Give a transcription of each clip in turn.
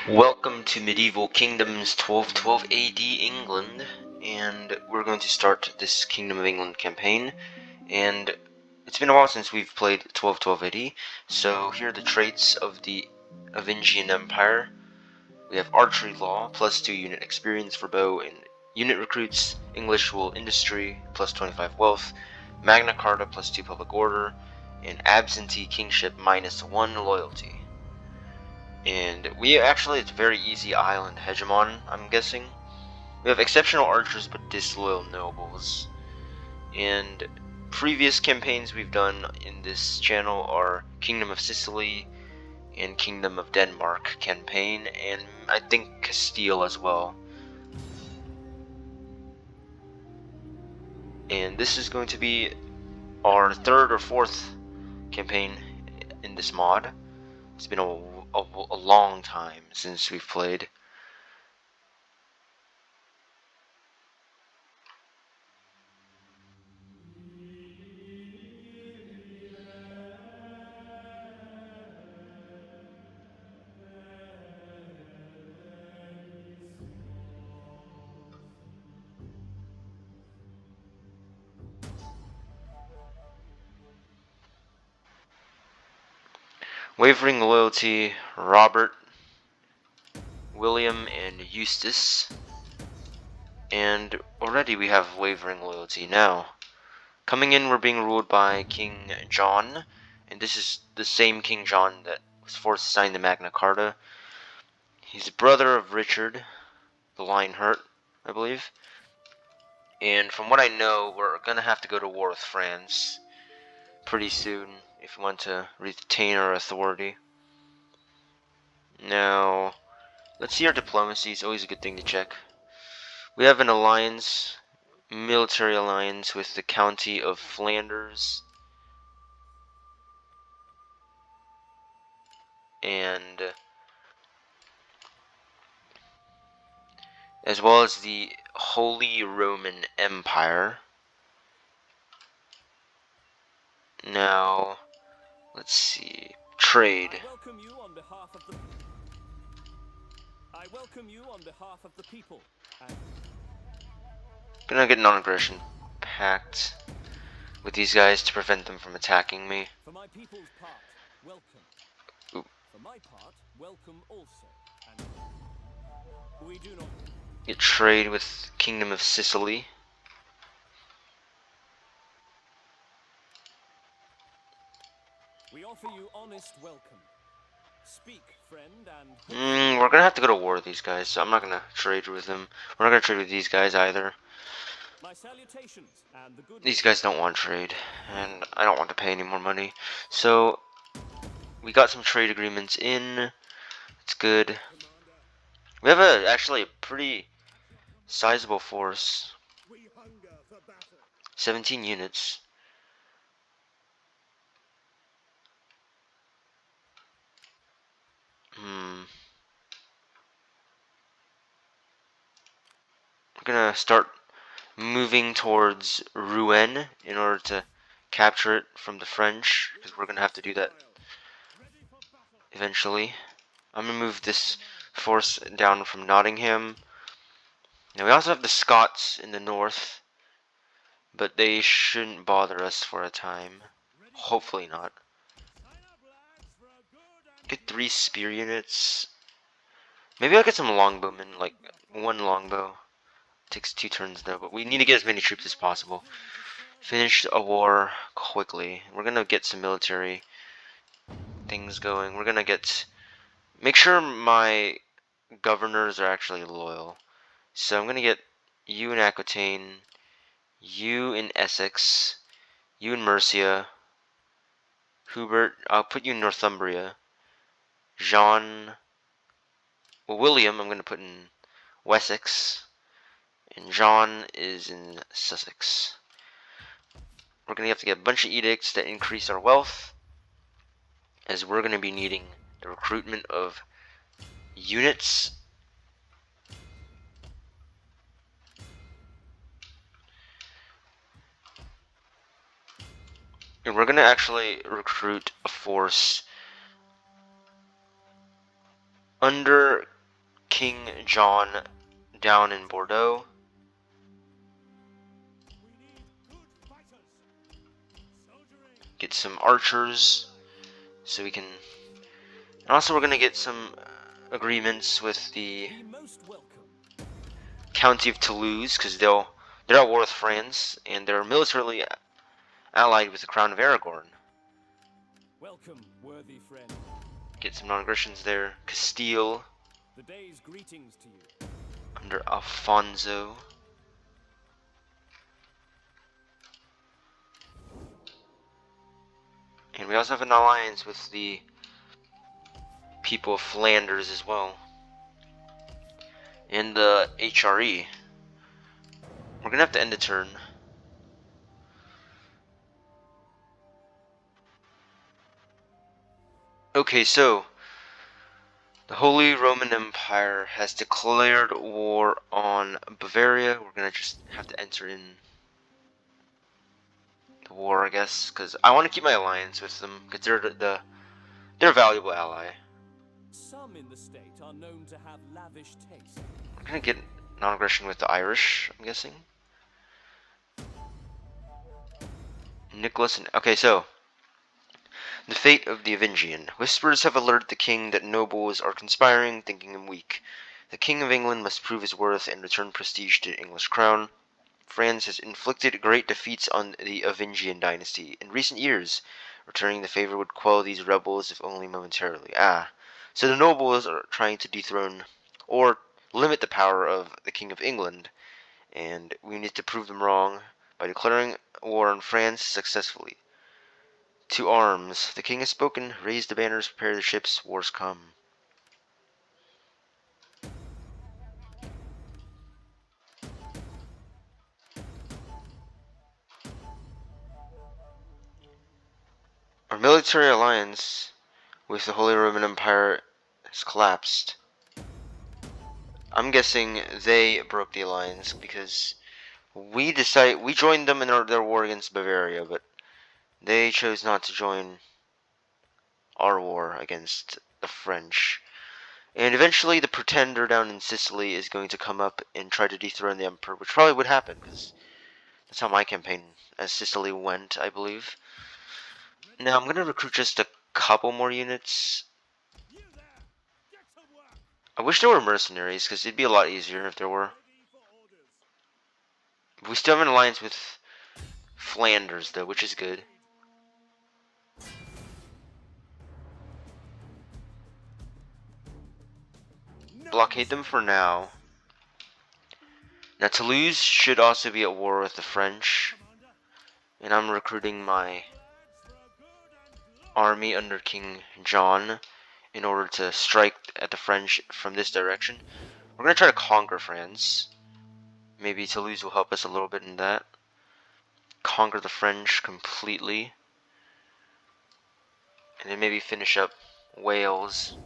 Welcome to Medieval Kingdoms 1212 AD England, and we're going to start this Kingdom of England campaign, and it's been a while since we've played 1212 AD, so here are the traits of the Avengian Empire. We have Archery Law, plus 2 unit experience for bow and unit recruits, English Wool Industry, plus 25 wealth, Magna Carta, plus 2 public order, and Absentee Kingship, minus 1 loyalty. And it's a very easy island hegemon, I'm guessing. We have exceptional archers but disloyal nobles. And previous campaigns we've done in this channel are Kingdom of Sicily and Kingdom of Denmark campaign, and I think Castile as well. And this is going to be our third or fourth campaign in this mod. It's been a long time since we've played. Wavering loyalty, Robert, William, and Eustace. And already we have wavering loyalty now. Coming in, we're being ruled by King John, and this is the same King John that was forced to sign the Magna Carta. He's brother of Richard, the Lionheart, I believe. And from what I know, we're gonna have to go to war with France pretty soon if we want to retain our authority. Now, let's see our diplomacy. It's always a good thing to check. We have an alliance, military alliance with the County of Flanders, and as well as the Holy Roman Empire. Now, let's see. Trade. I welcome you on behalf of the people. Gonna get non-aggression pact with these guys to prevent them from attacking me. For my people's part, welcome. Oop. For my part, welcome also. And we do not Get trade with Kingdom of Sicily. We offer you honest welcome. Speak, friend, and We're gonna have to go to war with these guys, so I'm not gonna trade with them. We're not gonna trade with these guys either. my salutations and the good. These guys don't want trade, and I don't want to pay any more money. So, we got some trade agreements in. It's good. We have actually a pretty sizable force. 17 units. We're gonna start moving towards Rouen in order to capture it from the French, because we're gonna have to do that eventually. I'm gonna move this force down from Nottingham. Now we also have the Scots in the north, but they shouldn't bother us for a time. Hopefully not. Get 3 spear units. Maybe I'll get some longbowmen, like 1 longbow. Takes 2 turns though, but we need to get as many troops as possible. Finish a war quickly. We're gonna get some military things going. We're gonna make sure my governors are actually loyal. So I'm gonna get you in Aquitaine, you in Essex, you in Mercia, Hubert, I'll put you in Northumbria, William, I'm gonna put in Wessex, and John is in Sussex. We're gonna have to get a bunch of edicts that increase our wealth, as we're gonna be needing the recruitment of units. And we're gonna actually recruit a force under King John down in Bordeaux. Get some archers so we can. And also, we're gonna get some agreements with the County of Toulouse because they're at war with France and they're militarily allied with the Crown of Aragorn. Welcome, worthy friend. Get some non-aggressions there. Castile. The day's greetings to you. Under Alfonso. And we also have an alliance with the people of Flanders as well. And the HRE. We're gonna have to end the turn. Okay, so the Holy Roman Empire has declared war on Bavaria. We're gonna just have to enter in the war, I guess, because I want to keep my alliance with them, because they're a valuable ally. Some in the state are known to have lavish taste. We're gonna get non-aggression with the Irish, I'm guessing. Nicholas and okay, so the fate of the Avengian. Whispers have alerted the king that nobles are conspiring, thinking him weak. The King of England must prove his worth and return prestige to the English crown. France has inflicted great defeats on the Avengian dynasty in recent years. Returning the favor would quell these rebels if only momentarily. So the nobles are trying to dethrone or limit the power of the King of England, and we need to prove them wrong by declaring war on France successfully. To arms. The king has spoken. Raise the banners, prepare the ships, wars come. Our military alliance with the Holy Roman Empire has collapsed. I'm guessing they broke the alliance because we joined them in their war against Bavaria, but they chose not to join our war against the French. And eventually the pretender down in Sicily is going to come up and try to dethrone the emperor, which probably would happen, because that's how my campaign as Sicily went, I believe. Now I'm going to recruit just a couple more units. I wish there were mercenaries, because it'd be a lot easier if there were. We still have an alliance with Flanders, though, which is good. Blockade them for now. Now Toulouse should also be at war with the French. And I'm recruiting my army under King John in order to strike at the French from this direction. We're going to try to conquer France. Maybe Toulouse will help us a little bit in that. Conquer the French completely. And then maybe finish up Wales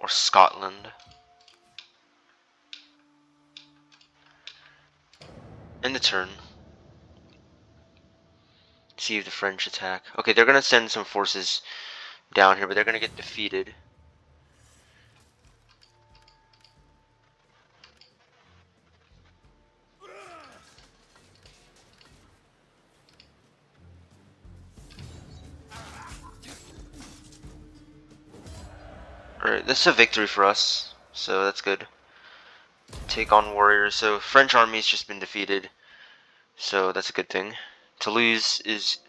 or Scotland. End the turn. See if the French attack. Okay, they're going to send some forces down here, but they're going to get defeated. Alright, this is a victory for us, so that's good. Take on warriors. So French army's just been defeated, so that's a good thing. Toulouse is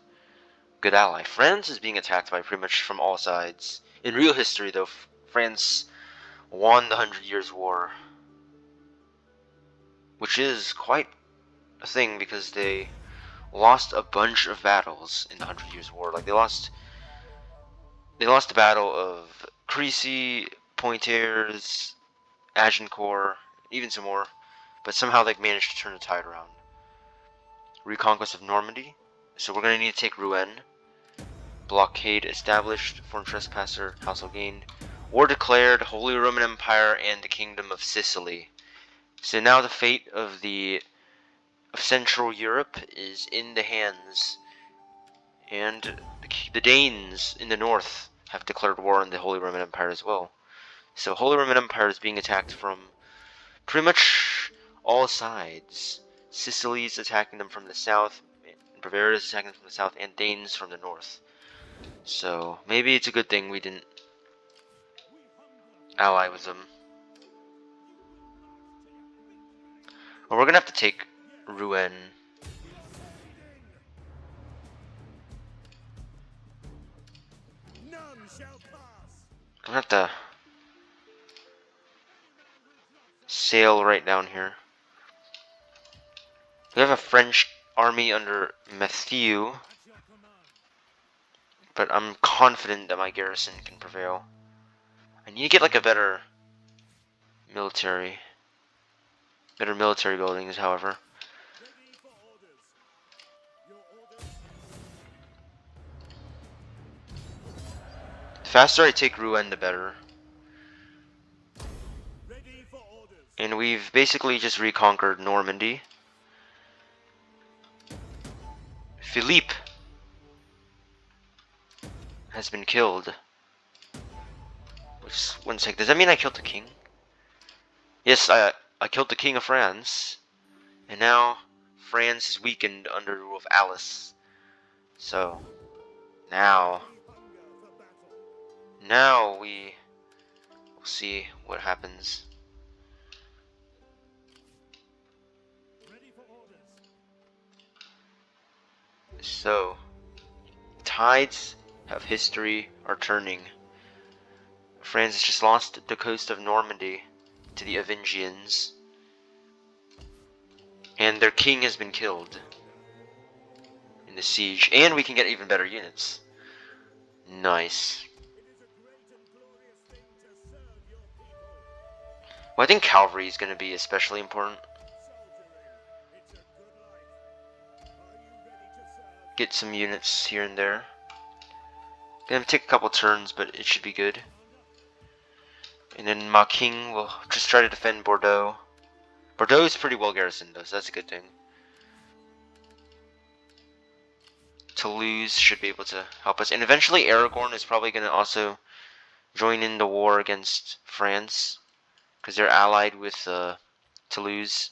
a good ally. France is being attacked by pretty much from all sides. In real history, though, France won the 100 Years' War, which is quite a thing because they lost a bunch of battles in the 100 Years' War. Like they lost the Battle of Crécy, Poitiers, Agincourt, even some more, but somehow they managed to turn the tide around. Reconquest of Normandy. So we're going to need to take Rouen. Blockade established. Foreign trespasser. Household gained. War declared. Holy Roman Empire and the Kingdom of Sicily. So now the fate of Central Europe is in the hands. And the Danes in the north have declared war on the Holy Roman Empire as well. So Holy Roman Empire is being attacked from pretty much all sides. Sicily's attacking them from the south, Bavaria is attacking them from the south, and Danes from the north. So maybe it's a good thing we didn't ally with them. Well, we're gonna have to take Rouen. I'm gonna have to sail right down here. We have a French army under Matthew, but I'm confident that my garrison can prevail. I need to get like a better military buildings, however. The faster I take Rouen, the better. And we've basically just reconquered Normandy. Phillipe has been killed. Which, one sec, does that mean I killed the king? Yes, I killed the king of France. And now France is weakened under the rule of Alice. So now we will see what happens. So tides of history are turning. France has just lost the coast of Normandy to the Avengians, and their king has been killed in the siege, and we can get even better units. Nice. Well, I think cavalry is going to be especially important. Get some units here and there. Gonna take a couple turns, but it should be good. And then my king will just try to defend Bordeaux. Bordeaux is pretty well garrisoned though, so that's a good thing. Toulouse should be able to help us. And eventually Aragorn is probably going to also join in the war against France, because they're allied with Toulouse.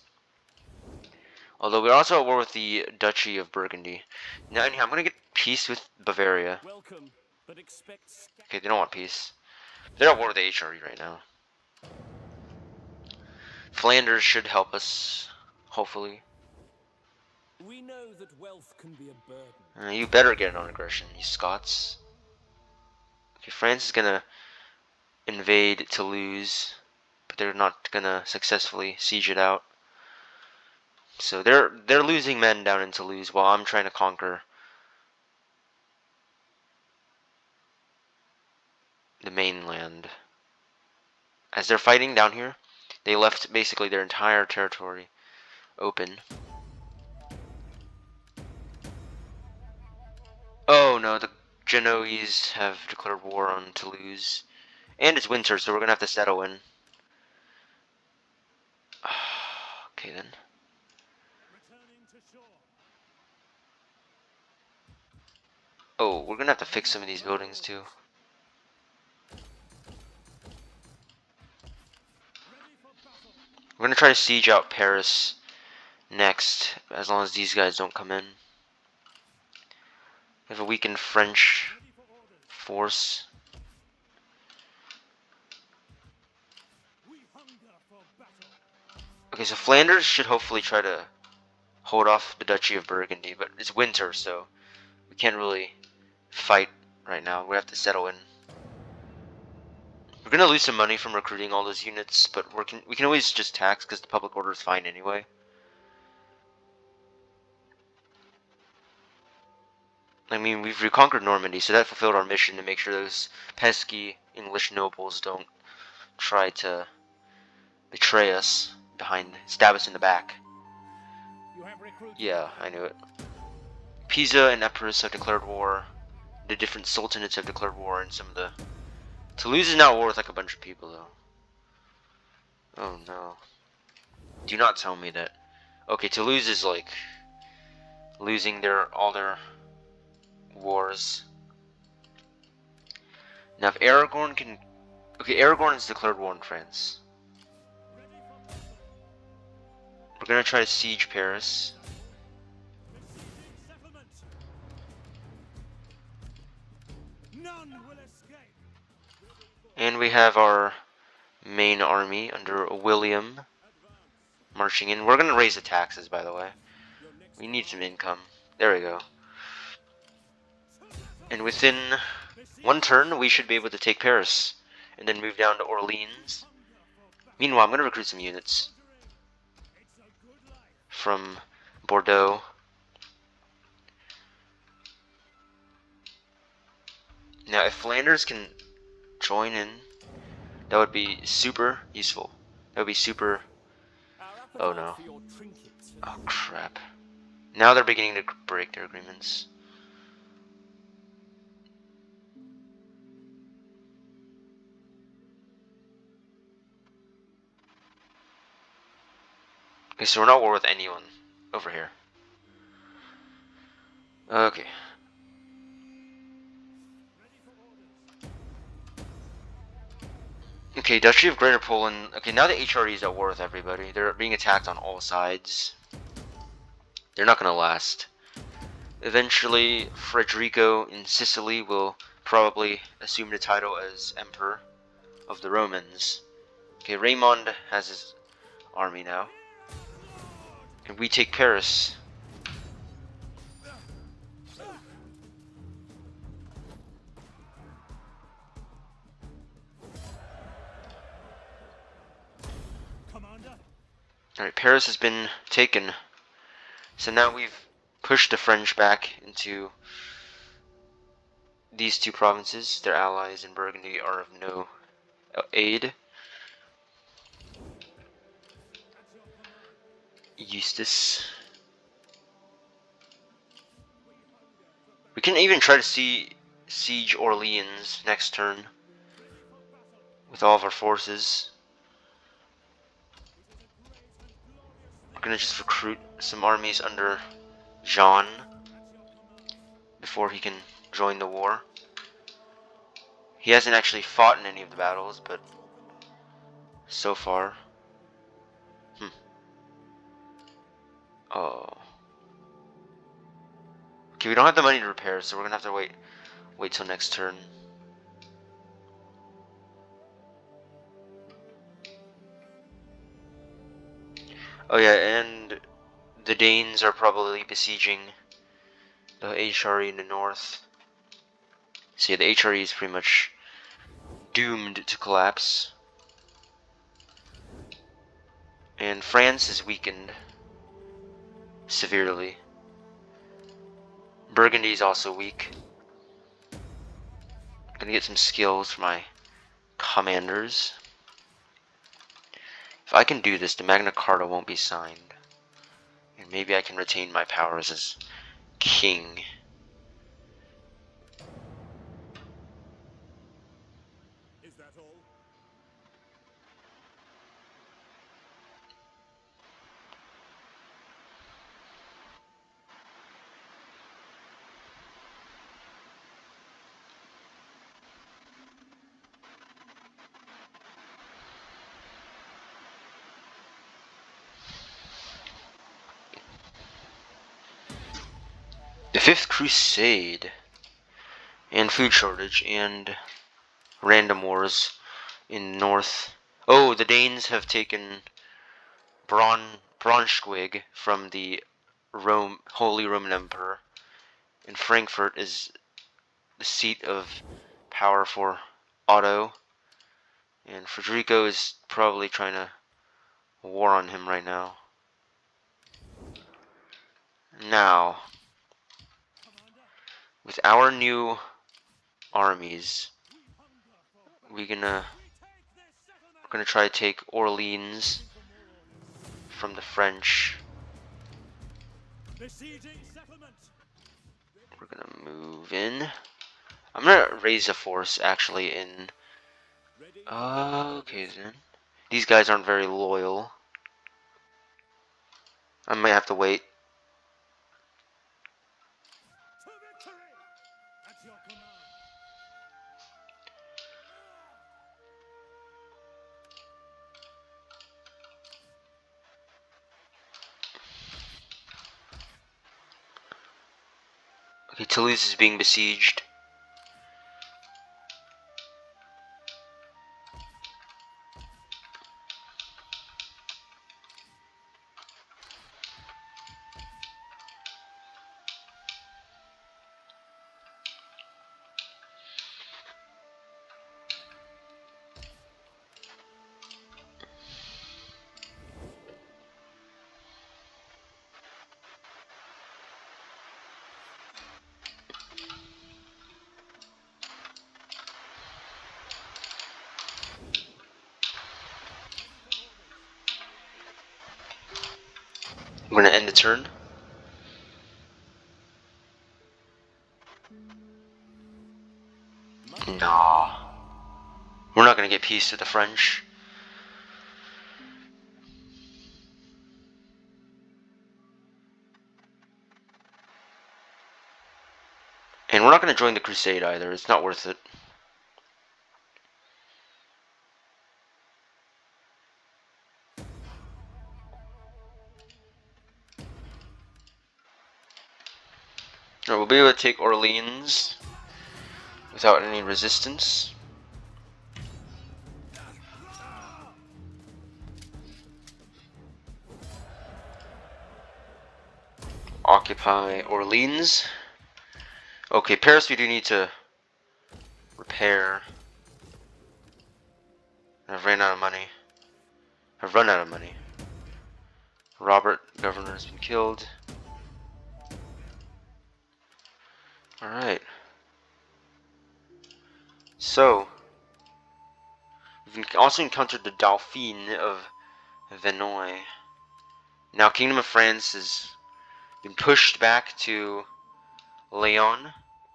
Although we're also at war with the Duchy of Burgundy. Now, anyhow, I'm going to get peace with Bavaria. Welcome, but expect... Okay, they don't want peace. They're at war with the HRE right now. Flanders should help us, hopefully. We know that wealth can be a burden. You better get on aggression, you Scots. Okay, France is gonna invade Toulouse, but they're not gonna successfully siege it out. So they're losing men down in Toulouse while I'm trying to conquer the mainland. As they're fighting down here, they left basically their entire territory open. Oh no, the Genoese have declared war on Toulouse. And it's winter, so we're gonna have to settle in. Okay then. Oh, we're gonna have to fix some of these buildings too. We're gonna try to siege out Paris next, as long as these guys don't come in. We have a weakened French force. Okay, so Flanders should hopefully try to hold off the Duchy of Burgundy, but it's winter, so we can't really fight right now. We have to settle in. We're gonna lose some money from recruiting all those units, but we can always just tax because the public order is fine anyway. I mean, we've reconquered Normandy, so that fulfilled our mission to make sure those pesky English nobles don't try to betray us stab us in the back. Yeah, I knew it. Pisa and Epirus have declared war. The different sultanates have declared war, and some of the... Toulouse is now at war with like a bunch of people, though. Oh no. Do not tell me that... Okay, Toulouse is like... losing all their wars. Now if Aragorn can Okay, Aragorn has declared war on France. Ready for battle. We're gonna try to siege Paris. Besieging settlement. None will escape. Ready for And we have our main army under William advance. marching in. We're gonna raise the taxes, by the way. Your next We need some command. income. There we go. To battle. And within one Besieging turn, we should be able settlement. to take Paris. And then move down to We Orleans. hunger for battle. Meanwhile, I'm gonna recruit some units Soldiering. It's a good life. from Bordeaux. Now, if Flanders can join in, that would be super useful. That would be super... Our Oh appetite no. for your trinkets has Oh risen. crap. Now they're beginning to break their agreements. Okay, so we're not at war with anyone over here. Okay. Ready for orders. Okay, Duchy of Greater Poland. Okay, now the HRE is at war with everybody. They're being attacked on all sides. They're not gonna last. Eventually, Frederico in Sicily will probably assume the title as Emperor of the Romans. Okay, Raymond has his army now. And we take Paris. Commander. Alright, Paris has been taken. So now we've pushed the French back into these two provinces. Their allies in Burgundy are of no aid. At your command. Eustace. We hunger for We battle. can even try to siege Orleans next turn Ready for battle. with all of our forces. It is a great and glorious We're thing. gonna just recruit some armies under Jean At your command. before he can join the war. He hasn't actually fought in any of the battles, but At your command. so far. Oh. Okay, we don't have the money to repair, so we're gonna have to wait till next turn. Oh yeah, and the Danes are probably besieging the HRE in the north. So yeah, the HRE is pretty much doomed to collapse. And France is weakened severely. Burgundy is also weak. I'm gonna get some skills for my commanders. If I can do this, the Magna Carta won't be signed. And maybe I can retain my powers as king. Is that all? The Fifth Crusade. And food shortage and random wars in north. Oh, the Danes have taken Braunschweig from the Holy Roman Emperor. And Frankfurt is the seat of power for Otto. And Federico is probably trying to war on him right now. Now, Commander. with our new armies, We hunger for battle. we're gonna We take this settlement. we're gonna try to take Orleans Waiting for more orders. from the French. Besieging settlement. We're gonna move in. I'm gonna raise a force actually in. Ready for battle. Okay then. These guys aren't very loyal. I might have to wait. To victory. At your command. Toulouse is being besieged. We're gonna end the turn. Nah. We're not gonna get peace with the French. And we're not gonna join the crusade either. It's not worth it. Alright, we'll be able to take Orleans without any resistance. Occupy Orleans. Okay, Paris we do need to repair. I've ran out of money. I've run out of money. Robert, governor, has been killed. Alright. So, we've also encountered the Dauphine of Venoy. Now, Kingdom of France has been pushed back to Leon,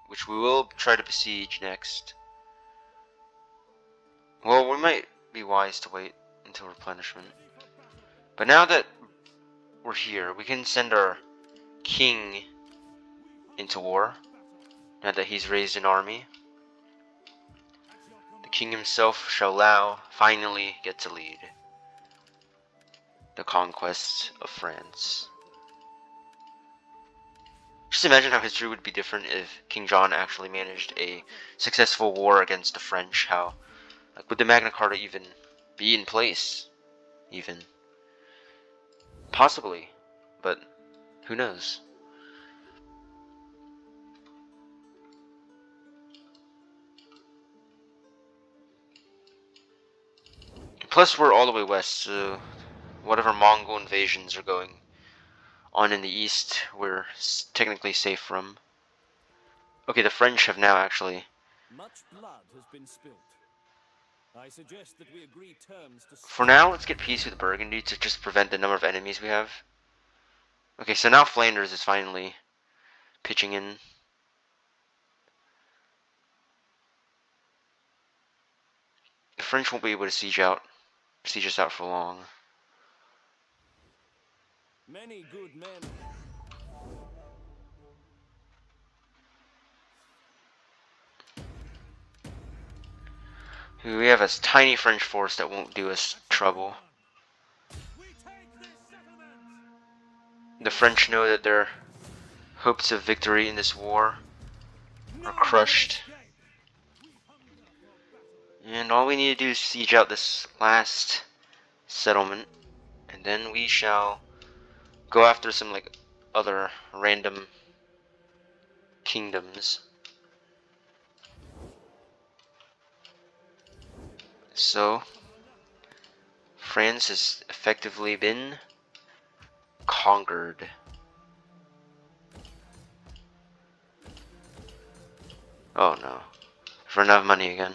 which we will try to besiege next. Well, we might be wise to wait until replenishment. But now that we're here, we can send our king into war. Now that he's raised an army. The king himself shall now finally get to lead the conquest of France. Just imagine how history would be different if King John actually managed a successful war against the French. How, like, would the Magna Carta even be in place? Even. Possibly. But who knows? Plus, we're all the way west, so whatever Mongol invasions are going on in the east, we're technically safe from. Okay, the French have now actually. Much blood has been spilt. I suggest that we agree terms to For now, let's get peace with Burgundy to just prevent the number of enemies we have. Okay, so now Flanders is finally pitching in. The French won't be able to siege us out for long. many good men. We have a tiny French force that won't do us trouble. The French know that their hopes of victory in this war are crushed. And all we need to do is siege out this last settlement, and then we shall go after some like other random kingdoms. So France has effectively been conquered. Oh no. I've run out of money again.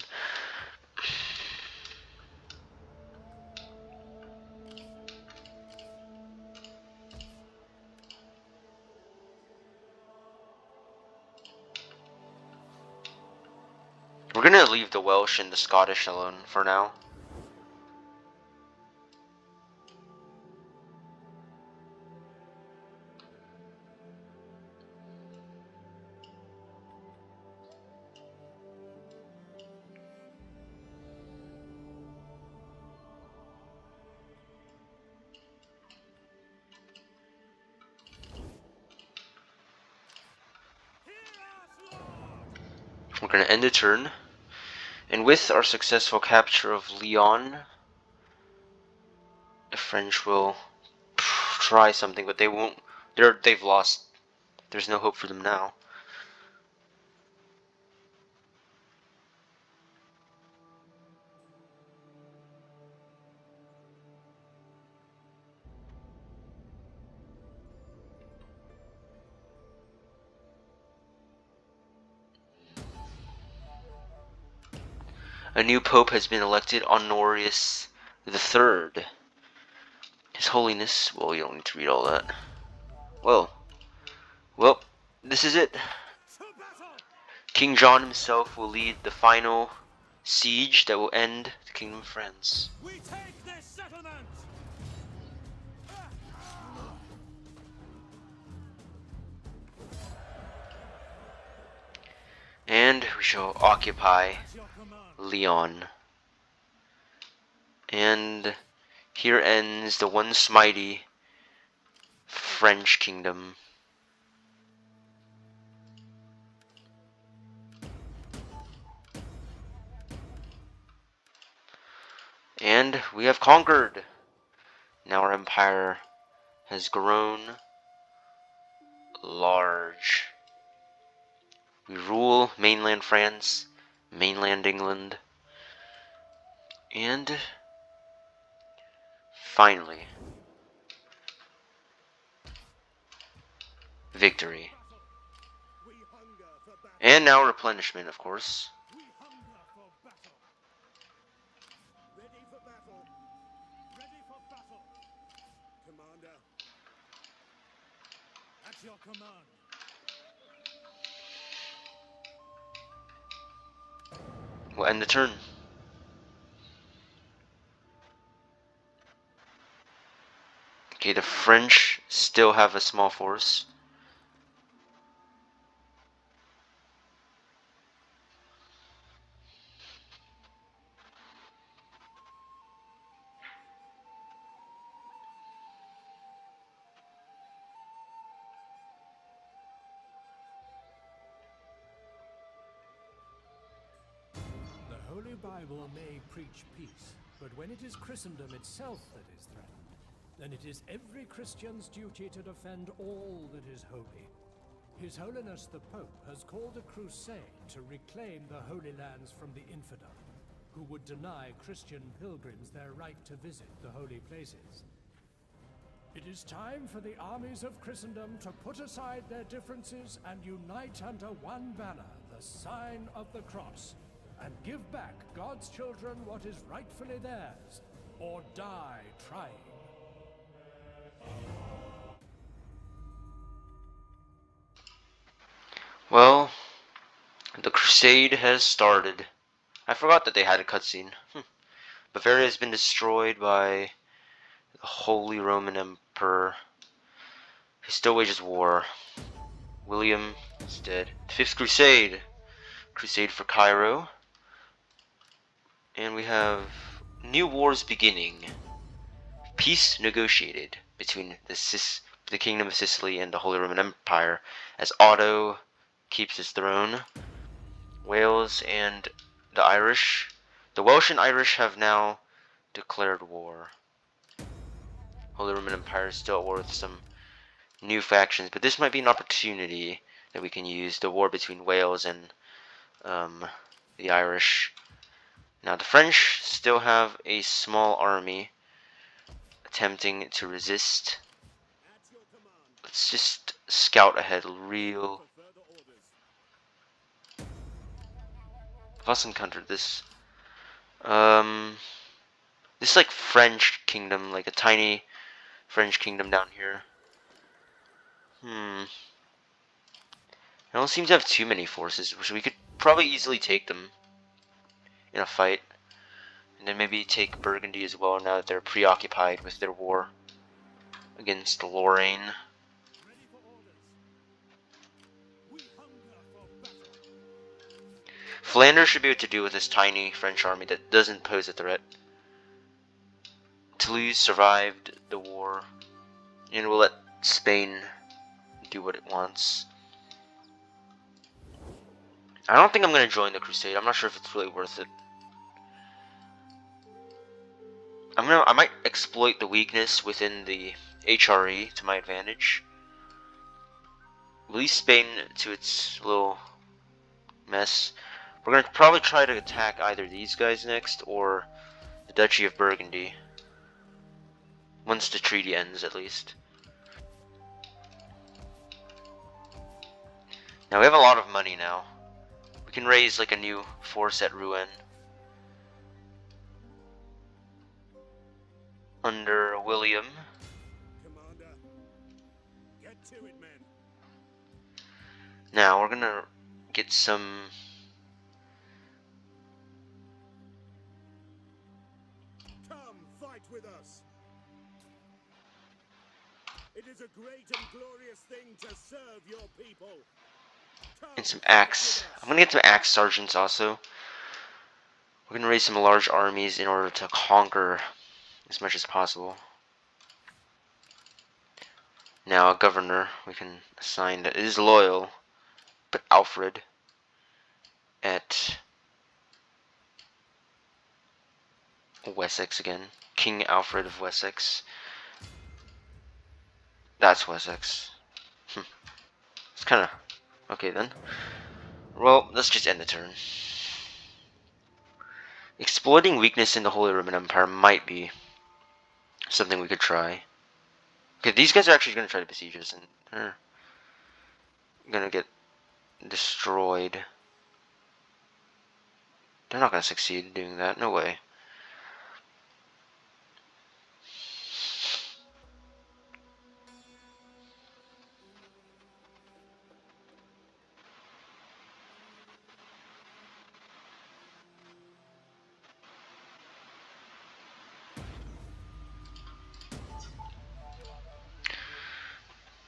We're gonna leave the Welsh and the Scottish alone for now. gonna end the turn, and with our successful capture of Lyon, the French will try something, but they won't. They've lost. There's no hope for them now. A new pope has been elected, Honorius III. His Holiness. Well, you don't need to read all that. Well, this is it. King John himself will lead the final siege that will end the Kingdom of France. We take this settlement. And we shall occupy Lyon. And here ends the once mighty French kingdom. And we have conquered. Now our empire has grown large. We rule mainland France, mainland England, and finally, victory. And now replenishment, of course. We hunger for battle. Ready for battle. Ready for battle. Commander. At your command. We'll end the turn. Okay, the French still have a small force. The Holy Bible may preach peace, but when it is Christendom itself that is threatened, then it is every Christian's duty to defend all that is holy. His Holiness the Pope has called a crusade to reclaim the Holy Lands from the infidel, who would deny Christian pilgrims their right to visit the holy places. It is time for the armies of Christendom to put aside their differences and unite under one banner, the sign of the cross, and give back God's children what is rightfully theirs, or die trying. Well, the crusade has started. I forgot that they had a cutscene. Bavaria has been destroyed by the Holy Roman Emperor. He still wages war. William is dead. The Fifth Crusade. Crusade for Cairo. And we have new wars beginning. Peace negotiated between the Kingdom of Sicily and the Holy Roman Empire as Otto keeps his throne. Wales and the Irish. The Welsh and Irish have now declared war. Holy Roman Empire is still at war with some new factions, but this might be an opportunity that we can use. The war between Wales and the Irish. Now the French still have a small army attempting to resist. Let's just scout ahead real. I've also encountered this. This like French kingdom, like a tiny French kingdom down here. I don't seem to have too many forces, which we could probably easily take them in a fight. And then maybe take Burgundy as well now that they're preoccupied with their war against Lorraine. Flanders should be able to deal with this tiny French army that doesn't pose a threat. Toulouse survived the war, and we'll let Spain do what it wants. I don't think I'm gonna join the crusade. I'm not sure if it's really worth it. I might exploit the weakness within the HRE to my advantage. Release Spain to its little mess. We're gonna probably try to attack either these guys next or the Duchy of Burgundy. Once the treaty ends, at least. Now we have a lot of money now. We can raise like a new force at Rouen. Under William. Commander, get to it, men. Now we're gonna get some. Come, fight with us. It is a great and glorious thing to serve your people. Come, And some axe. I'm gonna get some axe sergeants also. We're gonna raise some large armies in order to conquer as much as possible. Now a governor we can assign that is loyal, but Alfred at Wessex again. King Alfred of Wessex. That's Wessex. It's kinda okay then. Well, let's just end the turn. Exploiting weakness in the Holy Roman Empire might be something we could try. Okay, these guys are actually gonna try to besiege us and they're gonna get destroyed. They're not gonna succeed in doing that, no way.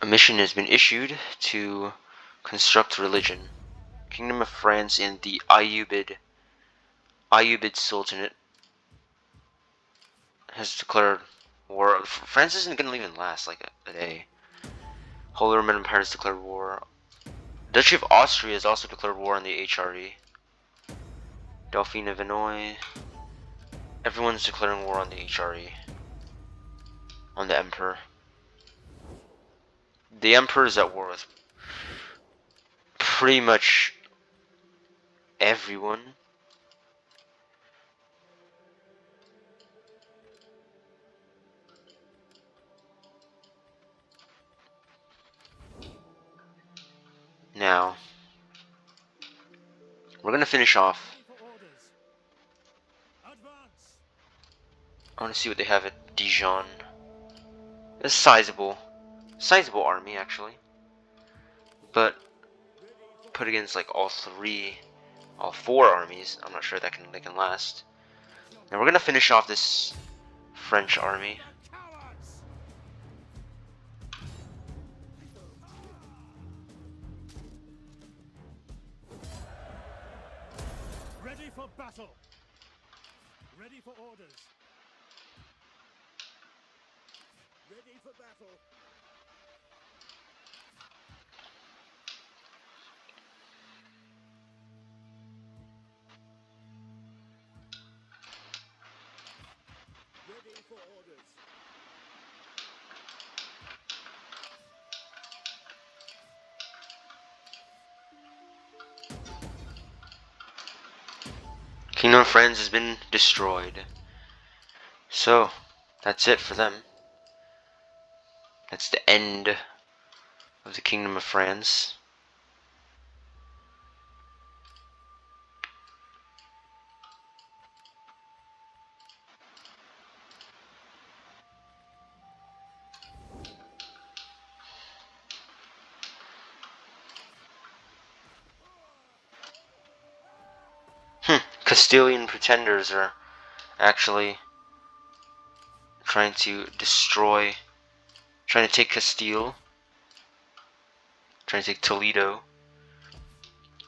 A mission has been issued to construct religion. Kingdom of France and the Ayyubid Sultanate has declared war. France isn't gonna even last like a day. Holy Roman Empire has declared war. Duchy of Austria has also declared war on the HRE. Dauphine of Vinoy. Everyone's declaring war on the HRE. On the Emperor. The Emperor is at war with pretty much everyone. Now, we're gonna finish off. I want to see what they have at Dijon. It's sizable army actually, but put against like all four armies, I'm not sure that they can last. Now we're gonna finish off this French army. Ready for battle. Ready for orders. Ready for battle. Ready for orders. Kingdom of France has been destroyed. So, that's it for them. That's the end of the Kingdom of France. Castilian pretenders are actually trying to trying to take Castile, trying to take Toledo,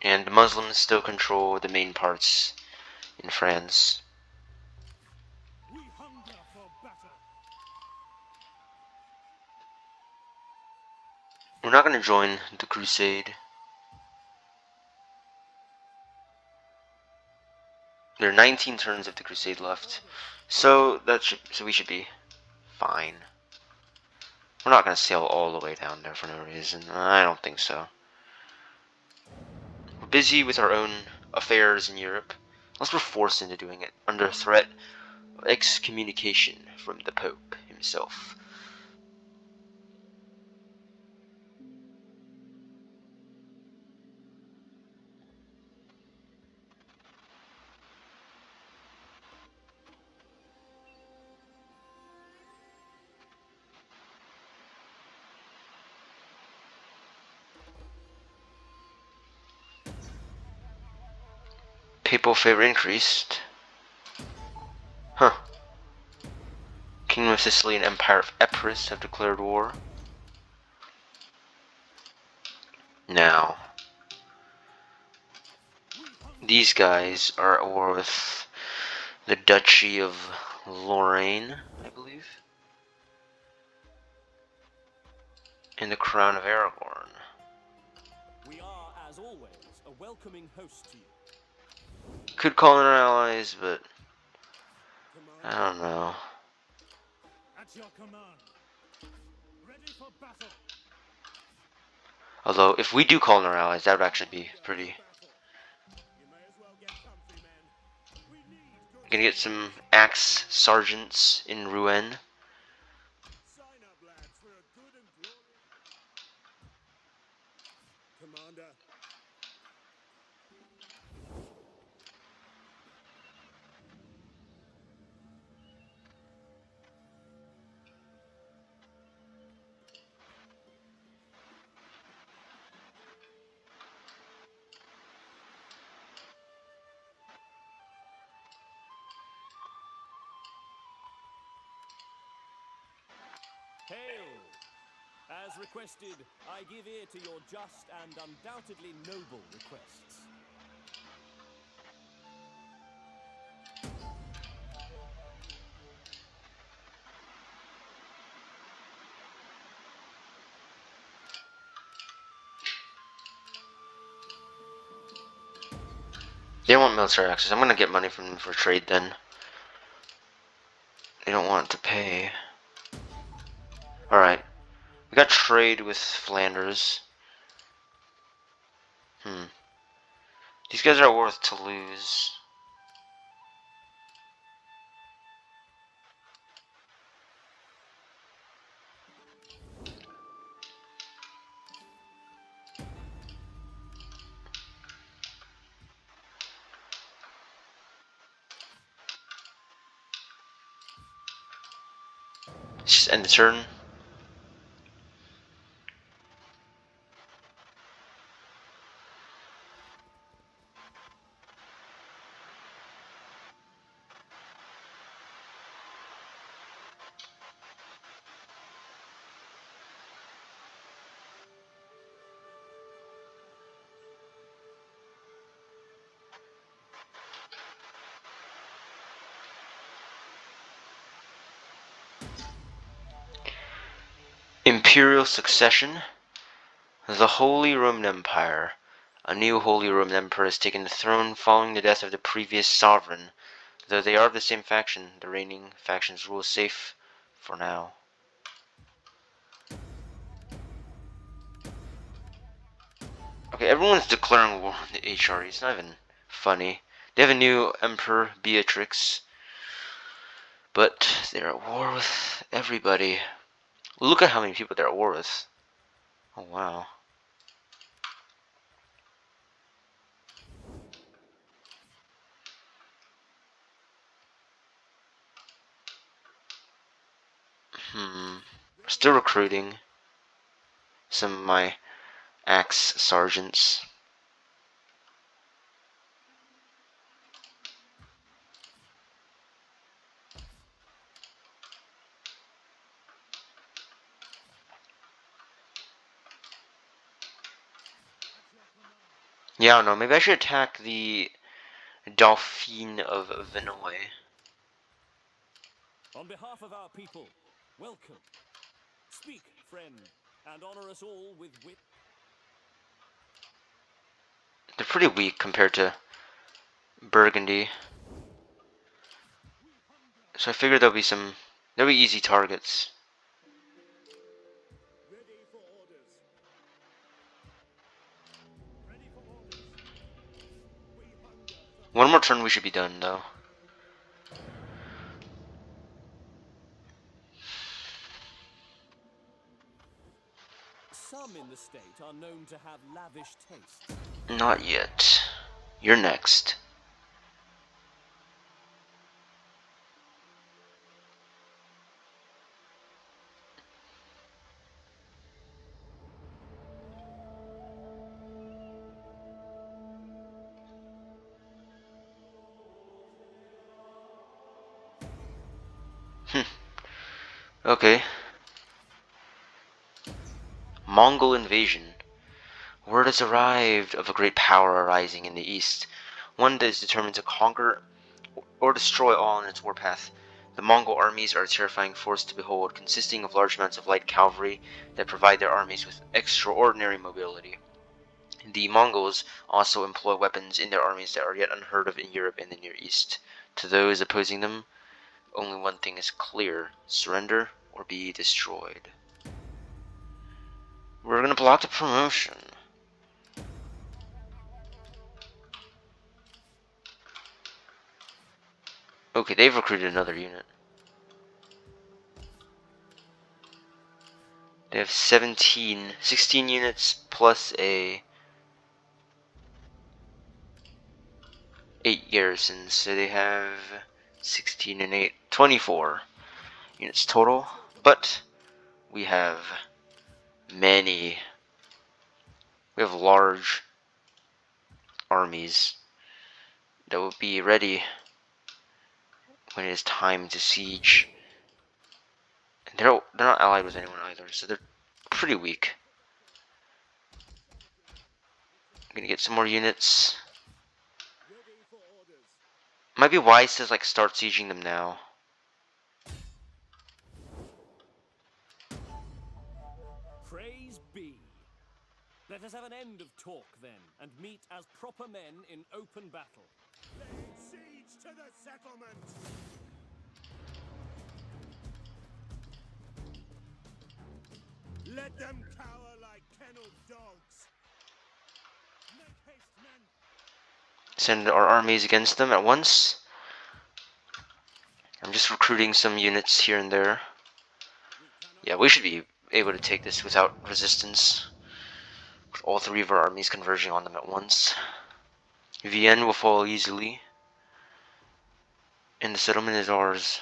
and the Muslims still control the main parts in France. We hunger for battle. We're not going to join the crusade. There are 19 turns of the crusade left, so we should be fine. We're not gonna sail all the way down there for no reason. I don't think so. We're busy with our own affairs in Europe, unless we're forced into doing it under threat of excommunication from the Pope himself. Papal favor increased. Huh. Kingdom of Sicily and Empire of Epirus have declared war. Now, these guys are at war with the Duchy of Lorraine, I believe, and the Crown of Aragorn. We are, as always, a welcoming host to you. Could call in our allies, but I don't know. At your command. Ready for battle. Although, if we do call in our allies, that would actually be pretty. Gonna get some axe sergeants in Rouen. Sign up, lads, for a good and glorious Commander. Hail! As requested, I give ear to your just and undoubtedly noble requests. They don't want military access. I'm gonna get money from them for trade then. They don't want to pay. Alright. We got trade with Flanders. These guys are at war with Toulouse. Let's just end the turn. Imperial succession. The Holy Roman Empire. A new Holy Roman Emperor has taken the throne following the death of the previous sovereign. Though they are of the same faction, the reigning faction's rule is safe for now. Okay, everyone's declaring war on the HRE. It's not even funny. They have a new Emperor, Beatrix. But they're at war with everybody. Look at how many people they're at war with. Oh, wow. Still recruiting some of my axe sergeants. Yeah, I don't know. Maybe I should attack the Dauphine of Vinoy. On behalf of our people, welcome. Speak, friend, and honor us all with wit. They're pretty weak compared to Burgundy. So I figured there'll be easy targets. Ready for orders. Ready for orders. We hunger for One more turn we should be done, though. Some in the state are known to have lavish tastes. Not yet. You're next. Okay. Mongol invasion. Word has arrived of a great power arising in the east, one that is determined to conquer or destroy all on its warpath. The Mongol armies are a terrifying force to behold, consisting of large amounts of light cavalry that provide their armies with extraordinary mobility. The Mongols also employ weapons in their armies that are yet unheard of in Europe and the Near East. To those opposing them, only one thing is clear: surrender or be destroyed. We're gonna block the promotion. Okay, they've recruited another unit. They have 16 units plus a 8 garrisons, so they have 16 and 8, 24 units total. But we have many, we have large armies that will be ready when it is time to siege. And they're not allied with anyone either, so they're pretty weak. I'm gonna get some more units. Ready for orders. Might be wise to like start sieging them now. Praise be. Let us have an end of talk then, and meet as proper men in open battle. Lay siege to the settlement! Let them cower like kennelled dogs. Make haste, men! Send our armies against them at once. I'm just recruiting some units here and there. Yeah, we should be able to take this without resistance. With all three of our armies converging on them at once. Vienne will fall easily. And the settlement is ours.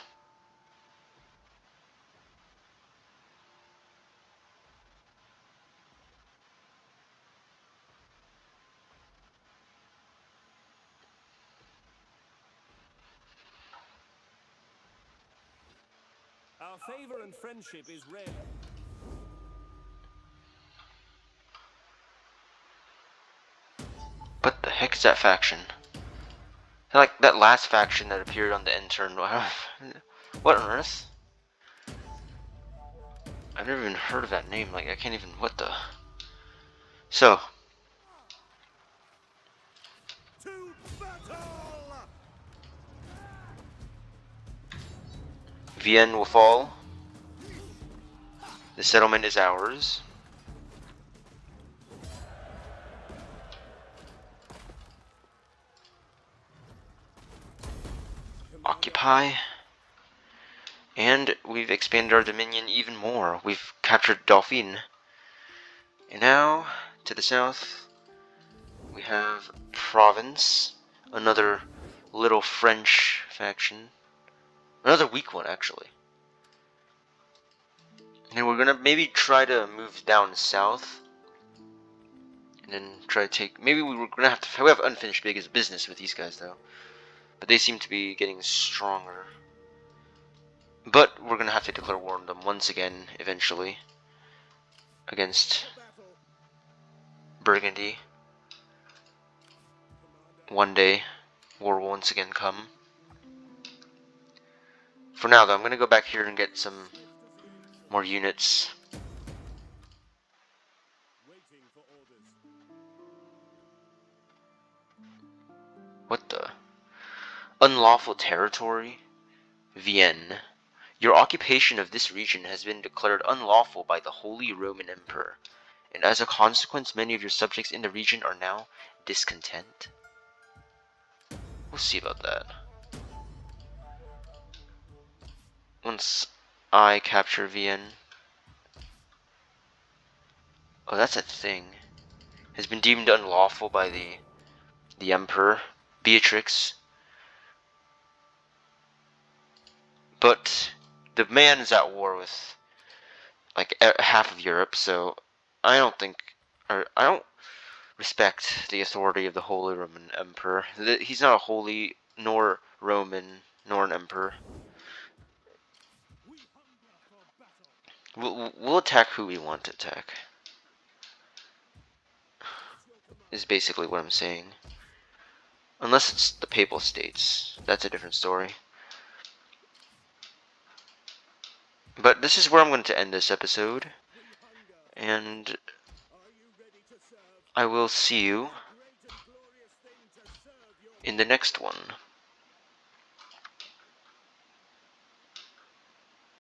Our favor and friendship is rare. What the heck is that faction? Like that last faction that appeared on the intern. What on earth? I've never even heard of that name. Like, I can't even. What the? So, To battle! Vienne will fall. The settlement is ours. Occupy. And we've expanded our dominion even more. We've captured Dauphine. And now, to the south, we have Provence. Another little French faction. Another weak one, actually. And we're gonna maybe try to move down south. And then try to take. Maybe we're gonna have to. We have unfinished business with these guys, though. But they seem to be getting stronger. But we're gonna have to declare war on them once again, eventually. Against Burgundy. One day, war will once again come. For now, though, I'm gonna go back here and get some more units. Waiting for orders. What the? Unlawful territory? Vienne. Your occupation of this region has been declared unlawful by the Holy Roman Emperor, and as a consequence, many of your subjects in the region are now discontent. We'll see about that. Once I capture Vienne. Oh, that's a thing. Has been deemed unlawful by the Emperor, Beatrix. But the man is at war with like half of Europe, so I don't think, or I don't respect the authority of the Holy Roman Emperor. He's not a holy, nor Roman, nor an emperor. We hunger for battle. We'll attack who we want to attack, At your command. is basically what I'm saying. Unless it's the Papal States. That's a different story. But this is where I'm going to end this episode, We hunger for and Are you ready to serve? I will see you A great and glorious thing to serve your in the next one.